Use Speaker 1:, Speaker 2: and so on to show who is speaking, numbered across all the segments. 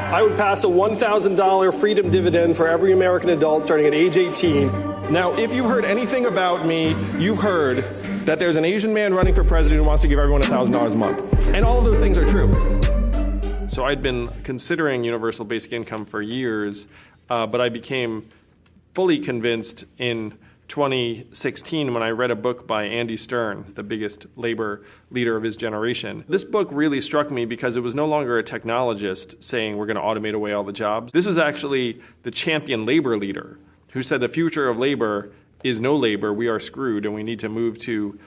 Speaker 1: I would pass a $1,000 freedom dividend for every American adult starting at age 18. Now, if you've heard anything about me, you've heard that there's an Asian man running for president who wants to give everyone $1,000 a month. And all of those things are true. So I'd been considering universal basic income for years, but I became fully convinced in 2016 when I read a book by Andy Stern, the biggest labor leader of his generation. This book really struck me because it was no longer a technologist saying we're going to automate away all the jobs. This was actually the champion labor leader who said the future of labor is no labor, we are screwed, and we need to move to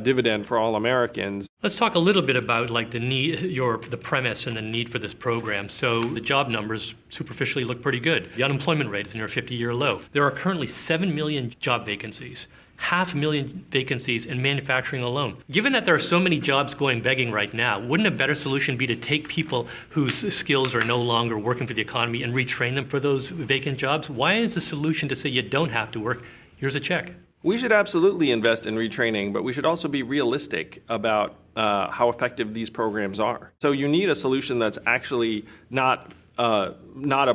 Speaker 1: dividend for all Americans.
Speaker 2: Let's talk a little bit about like the need, the premise and the need for this program. So the job numbers superficially look pretty good. The unemployment rate is near a 50-year low. There are currently 7 million job vacancies, 500,000 vacancies in manufacturing alone. Given that there are so many jobs going begging right now, wouldn't a better solution be to take people whose skills are no longer working for the economy and retrain them for those vacant jobs? Why is the solution to say you don't have to work? Here's a check.
Speaker 1: We should absolutely invest in retraining, but we should also be realistic about how effective these programs are. So you need a solution that's actually not a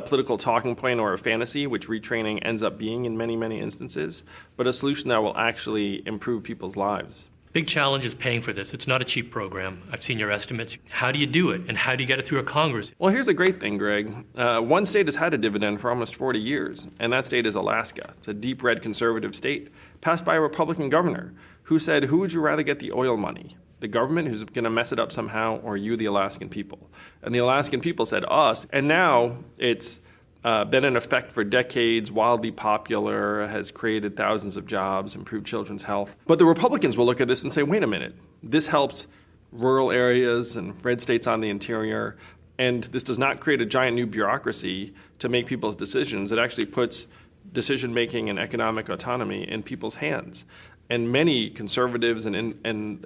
Speaker 1: political talking point or a fantasy, which retraining ends up being in many, many instances, but a solution that will actually improve people's lives.
Speaker 2: Big challenge is paying for this. It's not a cheap program. I've seen your estimates. How do you do it, and how do you get it through a Congress?
Speaker 1: Well, here's the great thing, Greg. One state has had a dividend for almost 40 years, and that state is Alaska. It's a deep red conservative state, passed by a Republican governor who said, who would you rather get the oil money? The government, who's going to mess it up somehow, or you, the Alaskan people? And the Alaskan people said, us. And now it's been in effect for decades, wildly popular, has created thousands of jobs, improved children's health. But the Republicans will look at this and say, wait a minute, this helps rural areas and red states on the interior, and this does not create a giant new bureaucracy to make people's decisions. It actually puts decision-making and economic autonomy in people's hands. And many conservatives and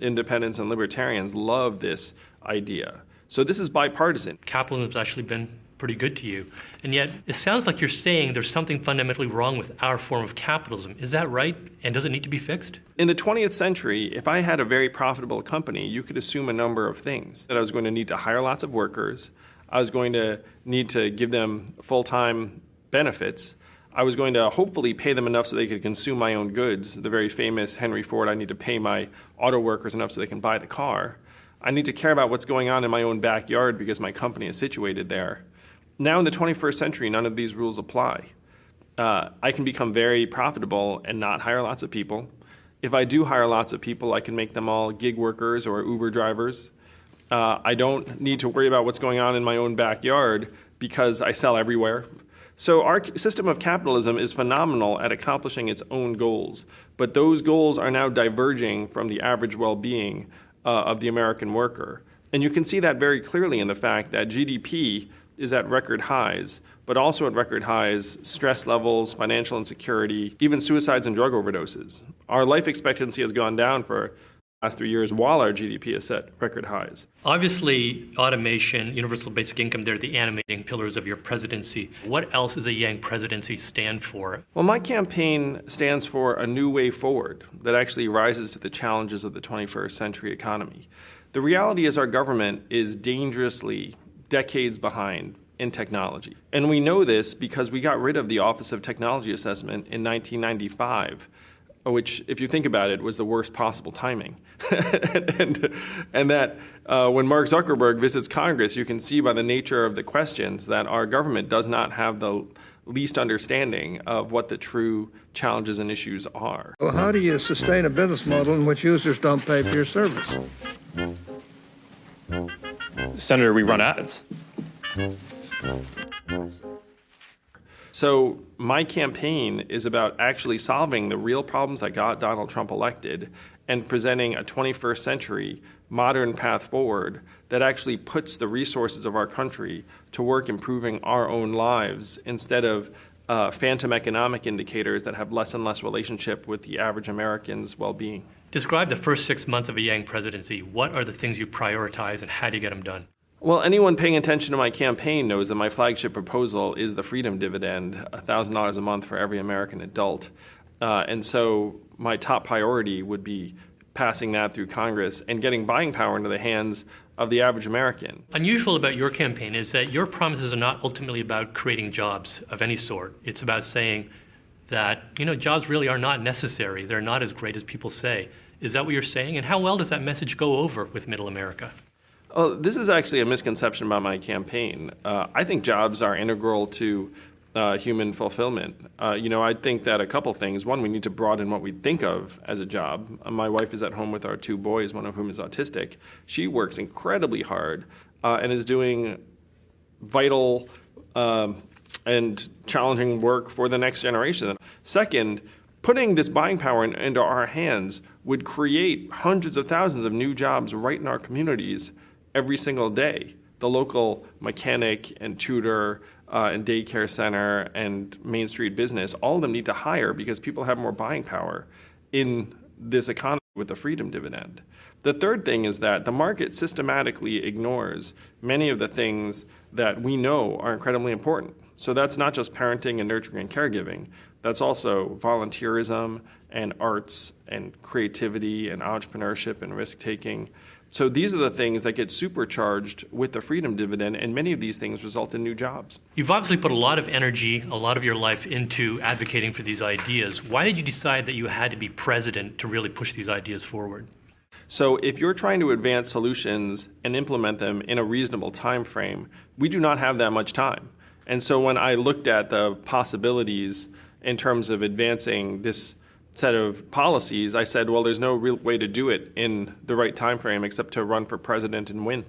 Speaker 1: independents and libertarians love this idea. So this is bipartisan.
Speaker 2: Capitalism has actually been pretty good to you. And yet, it sounds like you're saying there's something fundamentally wrong with our form of capitalism. Is that right? And does it need to be fixed?
Speaker 1: In the 20th century, if I had a very profitable company, you could assume a number of things. That I was going to need to hire lots of workers. I was going to need to give them full-time benefits. I was going to hopefully pay them enough so they could consume my own goods. The very famous Henry Ford, I need to pay my auto workers enough so they can buy the car. I need to care about what's going on in my own backyard because my company is situated there. Now in the 21st century, none of these rules apply. I can become very profitable and not hire lots of people. If I do hire lots of people, I can make them all gig workers or Uber drivers. I don't need to worry about what's going on in my own backyard because I sell everywhere. So our system of capitalism is phenomenal at accomplishing its own goals, but those goals are now diverging from the average well-being of the American worker. And you can see that very clearly in the fact that GDP is at record highs, but also at record highs, stress levels, financial insecurity, even suicides and drug overdoses. Our life expectancy has gone down for the last 3 years while our GDP is set record highs.
Speaker 2: Obviously, automation, universal basic income, they're the animating pillars of your presidency. What else does a Yang presidency stand for?
Speaker 1: Well, my campaign stands for a new way forward that actually rises to the challenges of the 21st century economy. The reality is our government is dangerously decades behind in technology. And we know this because we got rid of the Office of Technology Assessment in 1995, which, if you think about it, was the worst possible timing. and that when Mark Zuckerberg visits Congress, you can see by the nature of the questions that our government does not have the least understanding of what the true challenges and issues are.
Speaker 3: Well, how do you sustain a business model in which users don't pay for your service?
Speaker 4: Senator, we run ads.
Speaker 1: So my campaign is about actually solving the real problems that got Donald Trump elected and presenting a 21st century modern path forward that actually puts the resources of our country to work improving our own lives instead of phantom economic indicators that have less and less relationship with the average American's well-being.
Speaker 2: Describe the first 6 months of a Yang presidency. What are the things you prioritize and how do you get them done?
Speaker 1: Well, anyone paying attention to my campaign knows that my flagship proposal is the freedom dividend, $1,000 a month for every American adult. And so my top priority would be passing that through Congress and getting buying power into the hands of the average American.
Speaker 2: Unusual about your campaign is that your promises are not ultimately about creating jobs of any sort. It's about saying that, jobs really are not necessary. They're not as great as people say. Is that what you're saying? And how well does that message go over with middle America?
Speaker 1: Oh, this is actually a misconception about my campaign. I think jobs are integral to human fulfillment. I think that a couple things. One, we need to broaden what we think of as a job. My wife is at home with our 2 boys, one of whom is autistic. She works incredibly hard and is doing vital and challenging work for the next generation. Second, putting this buying power into our hands would create hundreds of thousands of new jobs right in our communities every single day. The local mechanic and tutor and daycare center and Main Street business, all of them need to hire because people have more buying power in this economy with the freedom dividend. The third thing is that the market systematically ignores many of the things that we know are incredibly important. So that's not just parenting and nurturing and caregiving. That's also volunteerism and arts and creativity and entrepreneurship and risk-taking. So these are the things that get supercharged with the freedom dividend, and many of these things result in new jobs.
Speaker 2: You've obviously put a lot of energy, a lot of your life into advocating for these ideas. Why did you decide that you had to be president to really push these ideas forward?
Speaker 1: So if you're trying to advance solutions and implement them in a reasonable time frame, we do not have that much time. And so when I looked at the possibilities in terms of advancing this set of policies, I said, well, there's no real way to do it in the right time frame except to run for president and win.